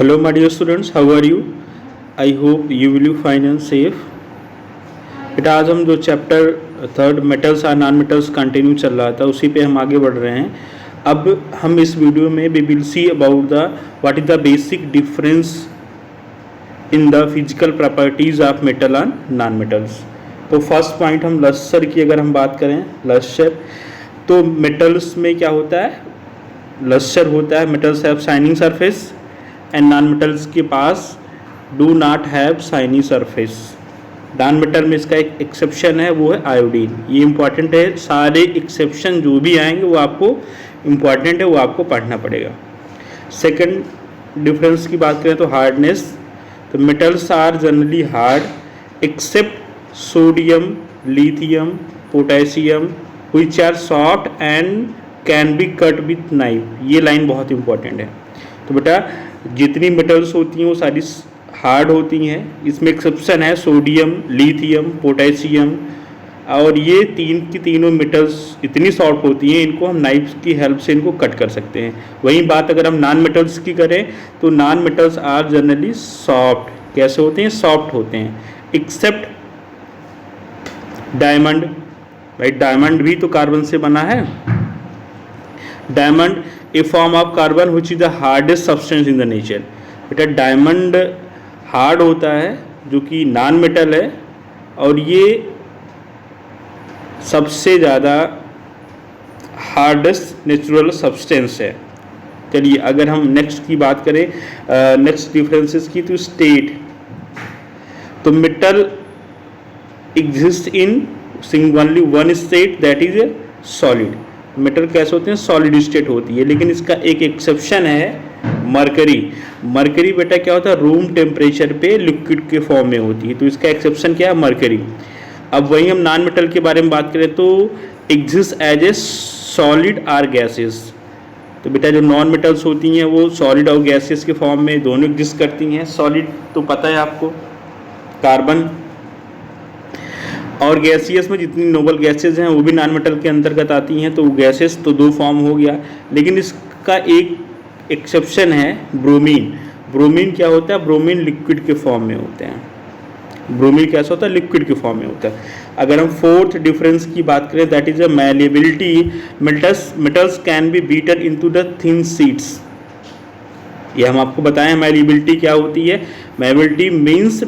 Hello my dear students, how are you? I hope you will be fine and safe. बेटा आज हम जो chapter third metals और non metals continue चल रहा था उसी पे हम आगे बढ़ रहे हैं। अब हम इस वीडियो में we will see about the what is the basic difference in the physical properties of metal and non metals. तो फर्स्ट पॉइंट हम लस्टर की अगर हम बात करें, लस्टर तो मेटल्स में क्या होता है, लस्टर होता है, metals have shining surface and non metals के पास do not have shiny surface. Non metal में इसका एक एक्सेप्शन है, वो है आयोडीन। ये इंपॉर्टेंट है, सारे एक्सेप्शन जो भी आएंगे वो आपको इम्पॉर्टेंट है, वो आपको पढ़ना पड़ेगा। सेकंड डिफरेंस की बात करें तो हार्डनेस, तो metals are generally hard except sodium, lithium, potassium which are soft and can be cut with knife. ये लाइन बहुत इंपॉर्टेंट है। तो बेटा जितनी मेटल्स होती हैं वो सारी हार्ड होती हैं, इसमें एक्सेप्शन है सोडियम, लिथियम, पोटेशियम, और ये तीनों मेटल्स इतनी सॉफ्ट होती हैं इनको हम नाइफ की हेल्प से इनको कट कर सकते हैं। वहीं बात अगर हम नॉन मेटल्स की करें तो non metals are generally soft. कैसे होते हैं? सॉफ्ट होते हैं एक्सेप्ट डायमंड। भाई डायमंड भी तो कार्बन से बना है। Diamond A form of carbon which is the hardest substance in the nature. बेटा डायमंड हार्ड होता है जो कि नॉन मेटल है और ये सबसे ज़्यादा हार्डेस्ट नेचुरल सब्सटेंस है। चलिए अगर हम नेक्स्ट की बात करें, नेक्स्ट डिफरेंसेस की, तो स्टेट, तो metal exist in only one state that is solid. Metal कैसे होते हैं? सॉलिड स्टेट होती है, लेकिन इसका एक एक्सेप्शन है मरकरी। मरकरी बेटा क्या होता है? रूम टेम्परेचर पे लिक्विड के फॉर्म में होती है, तो इसका एक्सेप्शन क्या है? मरकरी। अब वहीं हम नॉन मेटल के बारे में बात करें तो exist as a solid are gases. तो बेटा जो नॉन मेटल्स होती हैं वो सॉलिड और गैसेस के फॉर्म में दोनों एग्जिस्ट करती हैं। सॉलिड तो पता है आपको, कार्बन, और गैसियस में जितनी नोबल गैसेज हैं वो भी नॉन मेटल के अंतर्गत आती हैं। तो गैसेस तो दो फॉर्म हो गया, लेकिन इसका एक एक्सेप्शन है ब्रोमीन। ब्रोमीन क्या होता है? ब्रोमीन लिक्विड के फॉर्म में होते हैं। ब्रोमीन कैसा होता है? लिक्विड के फॉर्म में होता है। अगर हम फोर्थ डिफरेंस की बात करें that is a malleability. Metals can B beaten into the thin sheets. ये हम आपको बताएं मैलिएबिलिटी क्या होती है। Malleability means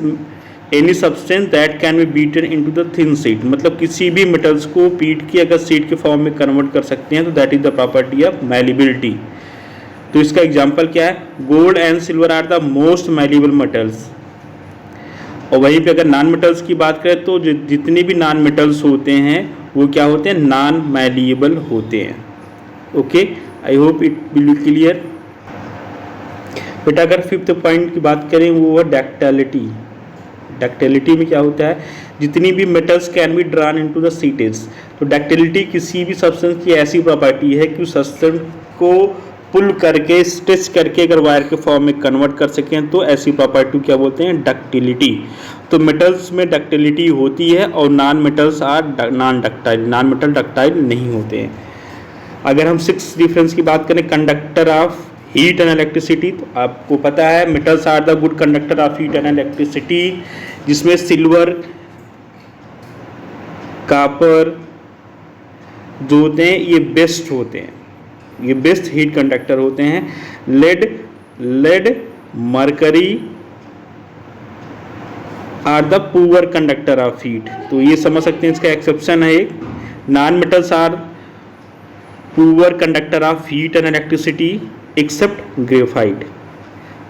any substance that can be beaten into the thin sheet, मतलब किसी भी मेटल्स को पीट के अगर शीट के फॉर्म में कन्वर्ट कर सकते हैं तो that is the property of malleability. तो इसका एग्जांपल क्या है? Gold and silver are the most malleable metals. और वहीं पे अगर नॉन मेटल्स की बात करें तो जितने भी नॉन मेटल्स होते हैं वो क्या होते हैं? नॉन मैलिएबल होते हैं। Okay, I hope it will be clear. बेटा अगर फिफ्थ पॉइंट की बात करें वो है डक्टिलिटी। डक्टिलिटी में क्या होता है? जितनी भी metals can be drawn into the sheets. तो डक्टिलिटी किसी भी सब्सटेंस की ऐसी प्रॉपर्टी है कि उस सब्सटेंस को पुल करके, स्ट्रेच करके अगर वायर के फॉर्म में कन्वर्ट कर सकें तो ऐसी प्रॉपर्टी क्या बोलते हैं? डक्टिलिटी। तो मेटल्स में डक्टिलिटी होती है और non metals are non ductile. Non metal ductile नहीं होते हैं। अगर हम सिक्स डिफरेंस की बात करें, conductor of heat and electricity, तो आपको पता है metals are the good conductor of heat and electricity, जिसमें सिल्वर, कॉपर जो होते हैं ये बेस्ट होते हैं, ये बेस्ट हीट कंडक्टर होते हैं। Lead, mercury are the poor conductor of heat. तो ये समझ सकते हैं, इसका एक्सेप्शन है एक। Non metals are poor conductor of heat and electricity except graphite.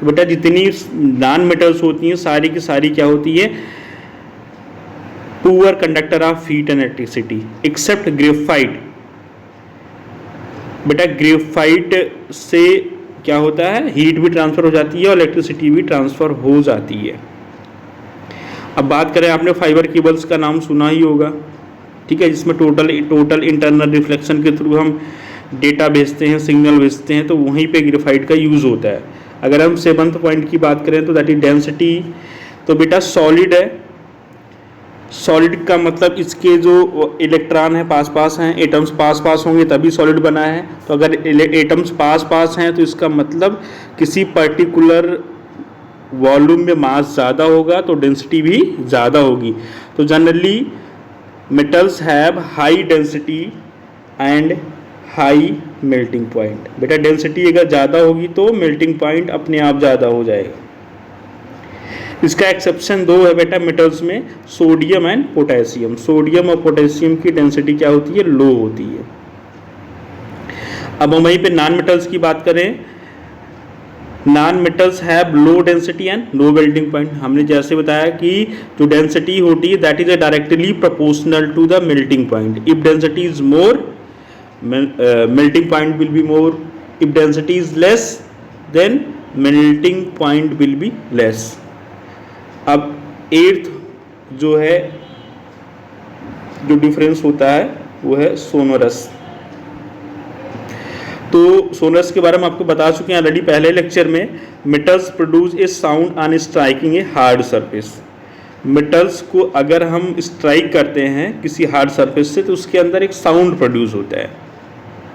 तो बेटा जितनी नॉन मेटल्स होती हैं सारी की सारी क्या होती है? Poor conductor of heat and electricity except graphite. बेटा ग्रेफाइट से क्या होता है? हीट भी ट्रांसफर हो जाती है और इलेक्ट्रिसिटी भी ट्रांसफर हो जाती है। अब बात करें, आपने फाइबर केबल्स का नाम सुना ही होगा, ठीक है, जिसमें टोटल इंटरनल रिफ्लेक्शन के थ्रू हम डेटा भेजते हैं, सिग्नल भेजते हैं, तो वहीं पे ग्रेफाइट का यूज़ होता है। अगर हम सेवंथ पॉइंट की बात करें तो दैट इज डेंसिटी। तो बेटा सॉलिड है, सॉलिड का मतलब इसके जो इलेक्ट्रॉन है पास पास हैं, एटम्स पास पास होंगे तभी सॉलिड बना है। तो अगर एटम्स पास पास हैं तो इसका मतलब किसी पर्टिकुलर वॉल्यूम में मास ज़्यादा होगा तो डेंसिटी भी ज़्यादा होगी। तो generally metals have high density and high melting point. बेटा डेंसिटी अगर ज़्यादा होगी तो मेल्टिंग पॉइंट अपने आप ज़्यादा हो जाएगा। इसका एक्सेप्शन दो है बेटा मेटल्स में, सोडियम एंड पोटेशियम। सोडियम और पोटेशियम की डेंसिटी क्या होती है, लो होती है। अब हम वहीं पे नॉन मेटल्स की बात करें, non metals have low density and low melting point. हमने जैसे बताया कि जो डेंसिटी होती है that is directly proportional to the melting point. If density is more, melting point will be more. If density is less, then melting point will be less. अब earth जो है, जो डिफरेंस होता है वो है सोनोरस। तो सोनोरस के बारे में आपको बता चुके हैं ऑलरेडी पहले लेक्चर में। Metals produce a sound on striking a hard surface. Metals को अगर हम स्ट्राइक करते हैं किसी हार्ड सरफेस से तो उसके अंदर एक साउंड प्रोड्यूस होता है,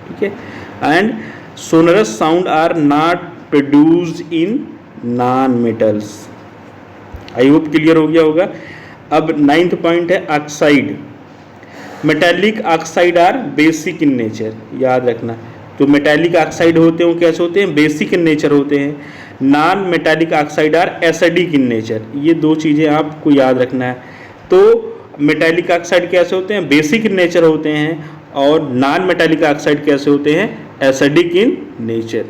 ठीक है। And sonorous sound are not produced in non metals. I hope clear हो गया होगा। अब 9th पॉइंट है oxide. Metallic oxide are basic in nature, याद रखना। तो मेटेलिक ऑक्साइड होते हैं वो कैसे होते हैं, बेसिक इन नेचर होते हैं। Non metallic oxide are acidic in nature. ये दो चीज़ें आपको याद रखना है। तो मेटेलिक ऑक्साइड कैसे होते हैं, बेसिक इन नेचर होते हैं, और नॉन मेटेलिक ऑक्साइड कैसे होते हैं, एसिडिक इन नेचर।